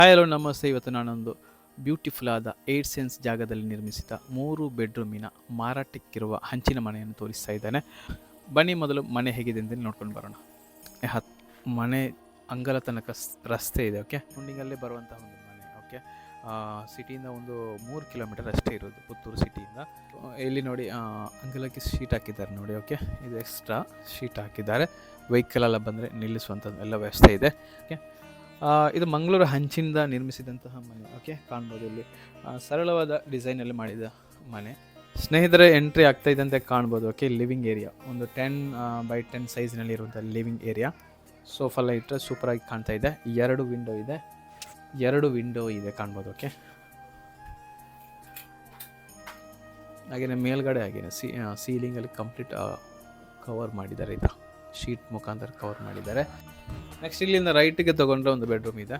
Hi hello ನಮಸ್ತೆ. ಇವತ್ತು ನಾನೊಂದು ಬ್ಯೂಟಿಫುಲ್ ಆದ 8 ಸೆನ್ಸ್ ಜಾಗದಲ್ಲಿ ನಿರ್ಮಿಸಿದ 3 ಬೆಡ್ರೂಮಿನ ಮಾರಾಟಕ್ಕಿರುವ ಹಂಚಿನ ಮನೆಯನ್ನು ತೋರಿಸ್ತಾ ಇದ್ದೇನೆ. ಬನ್ನಿ ಮೊದಲು ಮನೆ ಹೇಗಿದೆ ಅಂತ ನೋಡ್ಕೊಂಡು ಬರೋಣ. ಮನೆ ಅಂಗಲ ತನಕ ರಸ್ತೆ ಇದೆ. ಓಕೆ, ಮುಂಡಿಂಗಲ್ಲೇ ಬರುವಂತಹ ಒಂದು ಮನೆ. ಓಕೆ, ಸಿಟಿಯಿಂದ ಒಂದು 3 ಕಿಲೋಮೀಟರ್ ಅಷ್ಟೇ ಇರೋದು ಪುತ್ತೂರು ಸಿಟಿಯಿಂದ. ಇಲ್ಲಿ ನೋಡಿ, ಅಂಗಲಕ್ಕೆ ಶೀಟ್ ಹಾಕಿದ್ದಾರೆ ನೋಡಿ. ಓಕೆ, ಇದು ಎಕ್ಸ್ಟ್ರಾ ಶೀಟ್ ಹಾಕಿದ್ದಾರೆ. ವೆಹಿಕಲ್ ಎಲ್ಲ ಬಂದರೆ ನಿಲ್ಲಿಸುವಂಥದ್ದು ಎಲ್ಲ ವ್ಯವಸ್ಥೆ ಇದೆ. ಓಕೆ, ಇದು ಮಂಗಳೂರು ಹಂಚಿನಿಂದ ನಿರ್ಮಿಸಿದಂತಹ ಮನೆ. ಓಕೆ, ಕಾಣ್ಬೋದು ಇಲ್ಲಿ ಸರಳವಾದ ಡಿಸೈನಲ್ಲಿ ಮಾಡಿದ ಮನೆ. ಸ್ನೇಹಿತರೆ, ಎಂಟ್ರಿ ಆಗ್ತಾ ಇದ್ದಂತೆ ಕಾಣ್ಬೋದು. ಓಕೆ, ಲಿವಿಂಗ್ ಏರಿಯಾ ಒಂದು 10x10 ಸೈಜ್ನಲ್ಲಿ ಇರುವಂಥ ಲಿವಿಂಗ್ ಏರಿಯಾ. ಸೋಫೆಲ್ಲ ಇಟ್ಟರೆ ಸೂಪರಾಗಿ ಕಾಣ್ತಾ ಇದೆ. 2 ವಿಂಡೋ ಇದೆ ಕಾಣ್ಬೋದು. ಓಕೆ, ಹಾಗೆಯೇ ಮೇಲ್ಗಡೆ ಹಾಗೆಯೇ ಸೀಲಿಂಗಲ್ಲಿ ಕಂಪ್ಲೀಟ್ ಕವರ್ ಮಾಡಿದ್ದಾರೆ. ಇದು ಶೀಟ್ ಮುಖಾಂತರ ಕವರ್ ಮಾಡಿದ್ದಾರೆ. ನೆಕ್ಸ್ಟ್ ಇಲ್ಲಿಂದ ರೈಟ್ಗೆ ತಗೊಂಡ್ರೆ ಒಂದು ಬೆಡ್ರೂಮ್ ಇದೆ.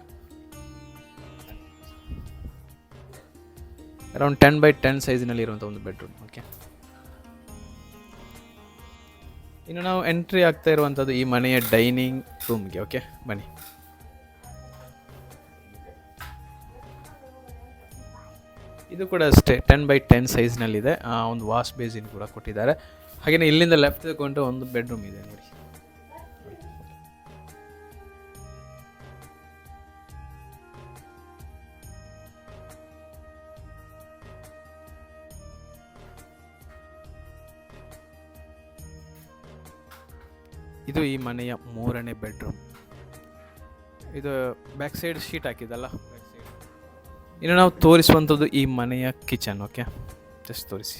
ಅರೌಂಡ್ 10x10 ಸೈಜ್ನಲ್ಲಿ ಇರುವಂಥ ಒಂದು ಬೆಡ್ರೂಮ್. ಓಕೆ, ಇನ್ನು ನಾವು ಎಂಟ್ರಿ ಆಗ್ತಾ ಇರುವಂಥದ್ದು ಈ ಮನೆಯ ಡೈನಿಂಗ್ ರೂಮ್ಗೆ. ಓಕೆ, ಬನ್ನಿ. ಇದು ಕೂಡ ಅಷ್ಟೇ 10x10 ಸೈಜ್ನಲ್ಲಿದೆ. ಒಂದು ವಾಶ್ ಬೇಸಿನ್ ಕೂಡ ಕೊಟ್ಟಿದ್ದಾರೆ. ಹಾಗೆಯೇ ಇಲ್ಲಿಂದ ಲೆಫ್ಟ್ ತಗೊಂಡ್ರೆ ಒಂದು ಬೆಡ್ರೂಮ್ ಇದೆ ನೋಡಿ. ಇದು ಈ ಮನೆಯ 3ನೇ ಬೆಡ್ರೂಮ್. ಇದು ಬ್ಯಾಕ್ ಸೈಡ್ ಶೀಟ್ ಹಾಕಿದಲ್ಲ. ಇನ್ನು ನಾವು ತೋರಿಸುವಂಥದ್ದು ಈ ಮನೆಯ ಕಿಚನ್. ಓಕೆ, ಜಸ್ಟ್ ತೋರಿಸಿ.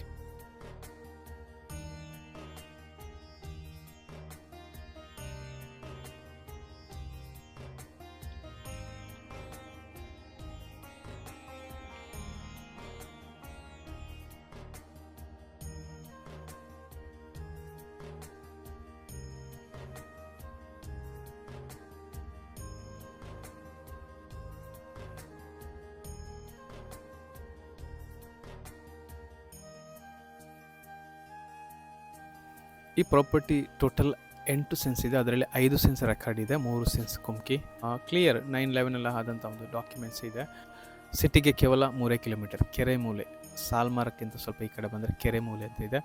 ಈ ಪ್ರಾಪರ್ಟಿ ಟೋಟಲ್ 8 ಸೆನ್ಸ್ ಇದೆ. ಅದರಲ್ಲಿ 5 ಸೆನ್ಸ್ ರೆಕಾರ್ಡ್ ಇದೆ, 3 ಸೆನ್ಸ್ ಕುಮ್ಕಿ. ಕ್ಲಿಯರ್ 9/11 ಎಲ್ಲ ಆದಂಥ ಒಂದು ಡಾಕ್ಯುಮೆಂಟ್ಸ್ ಇದೆ. ಸಿಟಿಗೆ ಕೇವಲ 3 ಕಿಲೋಮೀಟರ್. ಕೆರೆ ಮೂಲೆ, ಸಾಲ್ಮಾರಕ್ಕಿಂತ ಸ್ವಲ್ಪ ಈ ಕಡೆ ಬಂದರೆ ಕೆರೆ ಮೂಲೆ ಅಂತ ಇದೆ.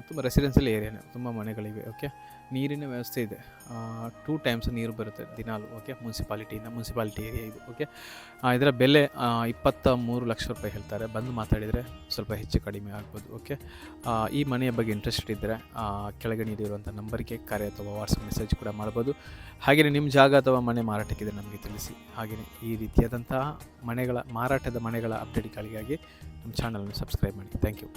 ತುಂಬ ರೆಸಿಡೆನ್ಷಿಯಲ್ ಏರಿಯಾನೇ, ತುಂಬ ಮನೆಗಳಿವೆ. ಓಕೆ, ನೀರಿನ ವ್ಯವಸ್ಥೆ ಇದೆ. 2 ಟೈಮ್ಸ್ ನೀರು ಬರುತ್ತೆ ದಿನಾಲು. ಓಕೆ, ಮುನ್ಸಿಪಾಲಿಟಿ ಏರಿಯಾ ಇದು. ಓಕೆ, ಇದರ ಬೆಲೆ 23 ಲಕ್ಷ ರೂಪಾಯಿ ಹೇಳ್ತಾರೆ. ಬಂದು ಮಾತಾಡಿದರೆ ಸ್ವಲ್ಪ ಹೆಚ್ಚು ಕಡಿಮೆ ಆಗ್ಬೋದು. ಓಕೆ, ಈ ಮನೆಯ ಬಗ್ಗೆ ಇಂಟ್ರೆಸ್ಟ್ ಇದ್ದರೆ ಕೆಳಗೆ ನೀಡಿರುವಂಥ ನಂಬರ್ಗೆ ಕರೆ ಅಥವಾ ವಾಟ್ಸಪ್ ಮೆಸೇಜ್ ಕೂಡ ಮಾಡ್ಬೋದು. ಹಾಗೆಯೇ ನಿಮ್ಮ ಜಾಗ ಅಥವಾ ಮನೆ ಮಾರಾಟಕ್ಕಿದೆ ನಮಗೆ ತಿಳಿಸಿ. ಹಾಗೆಯೇ ಈ ರೀತಿಯಾದಂತಹ ಮಾರಾಟದ ಮನೆಗಳ ಅಪ್ಡೇಟ್ಗಳಿಗಾಗಿ ನಮ್ಮ ಚಾನಲನ್ನು ಸಬ್ಸ್ಕ್ರೈಬ್ ಮಾಡಿ. Thank you.